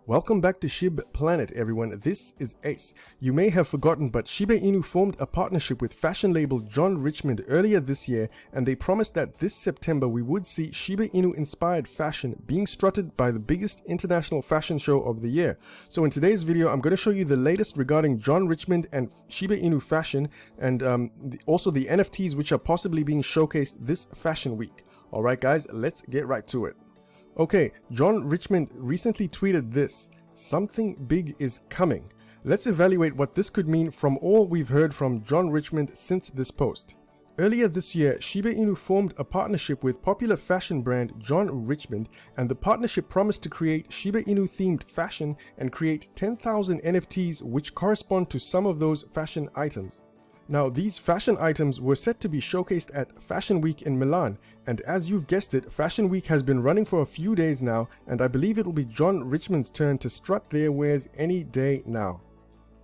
Welcome back to SHIB Planet, everyone. This is Ace. You may have forgotten, but Shiba Inu formed a partnership with fashion label John Richmond earlier this year, and they promised that this September we would see Shiba Inu inspired fashion being strutted by the biggest international fashion show of the year. So in today's video, I'm going to show you the latest regarding John Richmond and Shiba Inu fashion, and also the NFTs which are possibly being showcased this fashion week. Alright guys, let's get right to it. Okay, John Richmond recently tweeted this: "Something big is coming." Let's evaluate what this could mean from all we've heard from John Richmond since this post. Earlier this year, Shiba Inu formed a partnership with popular fashion brand John Richmond, and the partnership promised to create Shiba Inu themed fashion and create 10,000 NFTs which correspond to some of those fashion items. Now, these fashion items were set to be showcased at Fashion Week in Milan, and as you've guessed it, Fashion Week has been running for a few days now, and I believe it will be John Richmond's turn to strut their wares any day now.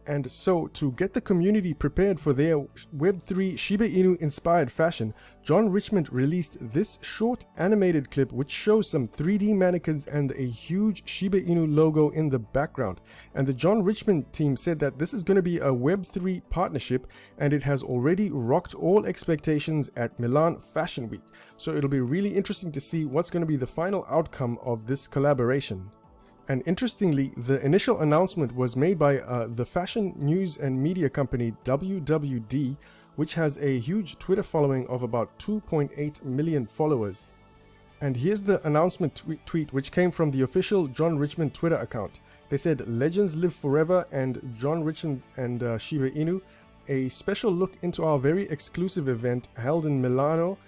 And so, to get the community prepared for their Web3 Shiba Inu inspired fashion, John Richmond released this short animated clip which shows some 3D mannequins and a huge Shiba Inu logo in the background. And the John Richmond team said that this is going to be a Web3 partnership, and it has already rocked all expectations at Milan Fashion Week. So it'll be really interesting to see what's going to be the final outcome of this collaboration. And interestingly, the initial announcement was made by the fashion news and media company WWD, which has a huge Twitter following of about 2.8 million followers. And here's the announcement tweet which came from the official John Richmond Twitter account. They said, "Legends live forever and John Richmond and Shiba Inu. A special look into our very exclusive event held in Milano,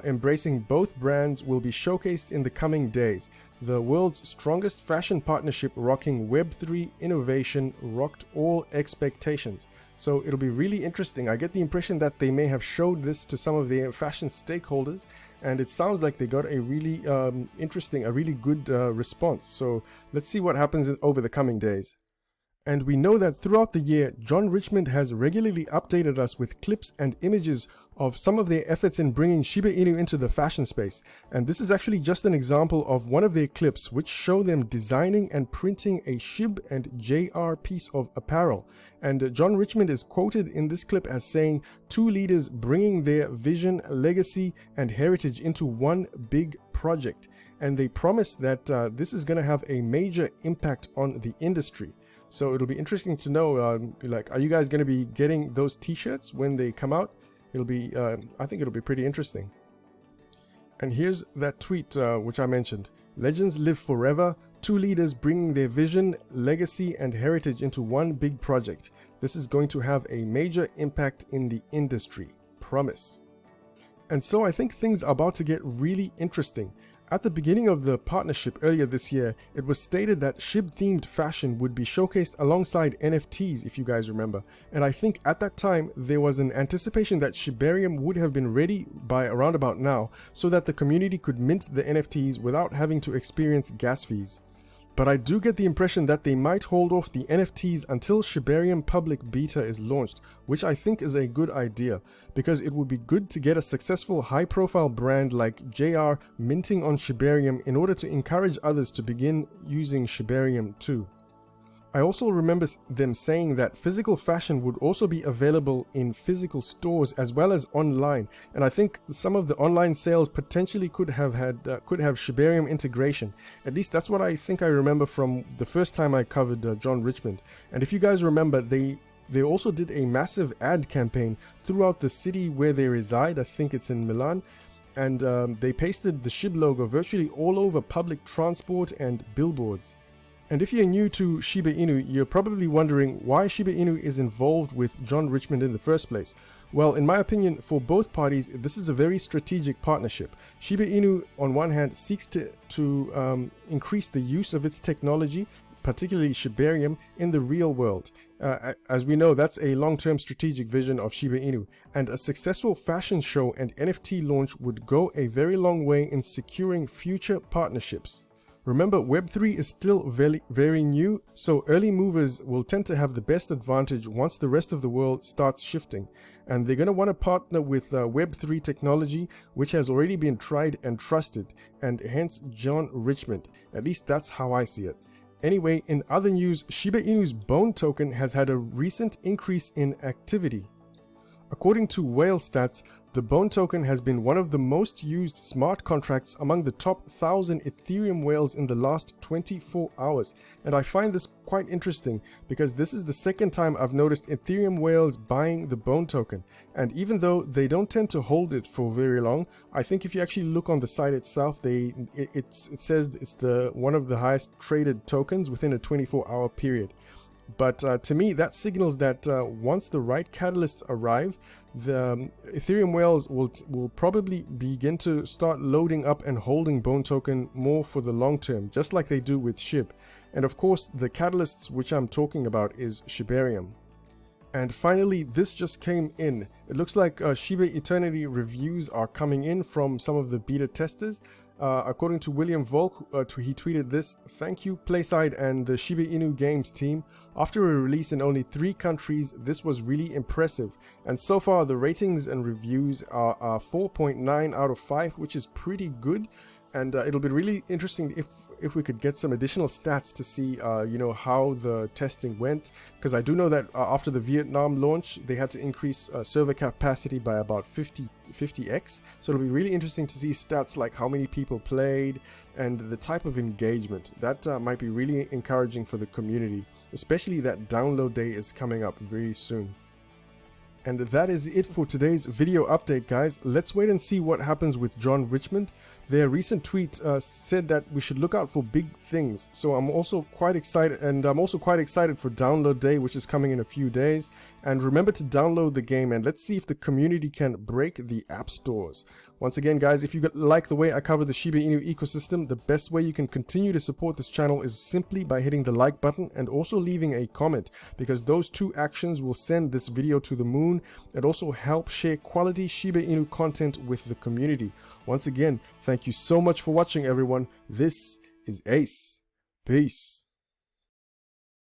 embracing both brands, will be showcased in the coming days. The world's strongest fashion partnership rocking Web3 innovation rocked all expectations." So it'll be really interesting. I get the impression that they may have showed this to some of their fashion stakeholders, and it sounds like they got a really interesting, a really good response. So let's see what happens over the coming days. And we know that throughout the year, John Richmond has regularly updated us with clips and images of some of their efforts in bringing Shiba Inu into the fashion space. And this is actually just an example of one of their clips which show them designing and printing a SHIB and JR piece of apparel. And John Richmond is quoted in this clip as saying, "Two leaders bringing their vision, legacy, and heritage into one big project." And they promise that this is going to have a major impact on the industry. So it'll be interesting to know, are you guys going to be getting those t-shirts when they come out? It'll be, I think it'll be pretty interesting. And here's that tweet which I mentioned. "Legends live forever. Two leaders bringing their vision, legacy, and heritage into one big project. This is going to have a major impact in the industry. Promise." And so I think things are about to get really interesting. At the beginning of the partnership earlier this year, it was stated that SHIB-themed fashion would be showcased alongside NFTs, if you guys remember. And I think at that time, there was an anticipation that Shibarium would have been ready by around about now, so that the community could mint the NFTs without having to experience gas fees. But I do get the impression that they might hold off the NFTs until Shibarium public beta is launched, which I think is a good idea, because it would be good to get a successful high-profile brand like JR minting on Shibarium in order to encourage others to begin using Shibarium too. I also remember them saying that physical fashion would also be available in physical stores as well as online, and I think some of the online sales potentially could have Shibarium integration. At least that's what I think I remember from the first time I covered John Richmond. And if you guys remember, they also did a massive ad campaign throughout the city where they reside. I think it's in Milan. And they pasted the SHIB logo virtually all over public transport and billboards. And if you're new to Shiba Inu, you're probably wondering why Shiba Inu is involved with John Richmond in the first place. Well, in my opinion, for both parties, this is a very strategic partnership. Shiba Inu, on one hand, seeks to increase the use of its technology, particularly Shibarium, in the real world. As we know, that's a long-term strategic vision of Shiba Inu, and a successful fashion show and NFT launch would go a very long way in securing future partnerships. Remember, Web3 is still very new, so early movers will tend to have the best advantage once the rest of the world starts shifting. And they're going to want to partner with Web3 technology, which has already been tried and trusted, and hence John Richmond. At least that's how I see it. Anyway, in other news, Shiba Inu's Bone token has had a recent increase in activity. According to Whale Stats, the Bone token has been one of the most used smart contracts among the top 1,000 Ethereum whales in the last 24 hours. And I find this quite interesting because this is the second time I've noticed Ethereum whales buying the Bone token. And even though they don't tend to hold it for very long, I think if you actually look on the site itself, it says it's one of the highest traded tokens within a 24-hour period. But to me, that signals that once the right catalysts arrive, the Ethereum whales will probably begin to start loading up and holding Bone token more for the long term, just like they do with SHIB. And of course, the catalysts which I'm talking about is Shibarium. And finally, this just came in. It looks like Shiba Eternity reviews are coming in from some of the beta testers. According to William Volk, he tweeted this: "Thank you Playside and the Shiba Inu Games team. After a release in only 3 countries, this was really impressive. And so far the ratings and reviews are 4.9 out of 5, which is pretty good. And it'll be really interesting if we could get some additional stats to see, you know, how the testing went. Because I do know that after the Vietnam launch, they had to increase server capacity by about 50x. So it'll be really interesting to see stats like how many people played and the type of engagement. That might be really encouraging for the community, especially that download day is coming up very soon." And that is it for today's video update, guys. Let's wait and see what happens with John Richmond. Their recent tweet said that we should look out for big things. So I'm also quite excited, and I'm also quite excited for download day, which is coming in a few days. And remember to download the game, and let's see if the community can break the app stores. Once again, guys, if you like the way I cover the Shiba Inu ecosystem, the best way you can continue to support this channel is simply by hitting the like button and also leaving a comment, because those 2 actions will send this video to the moon and also help share quality Shiba Inu content with the community. Once again, thank you so much for watching, everyone. This is Ace. Peace.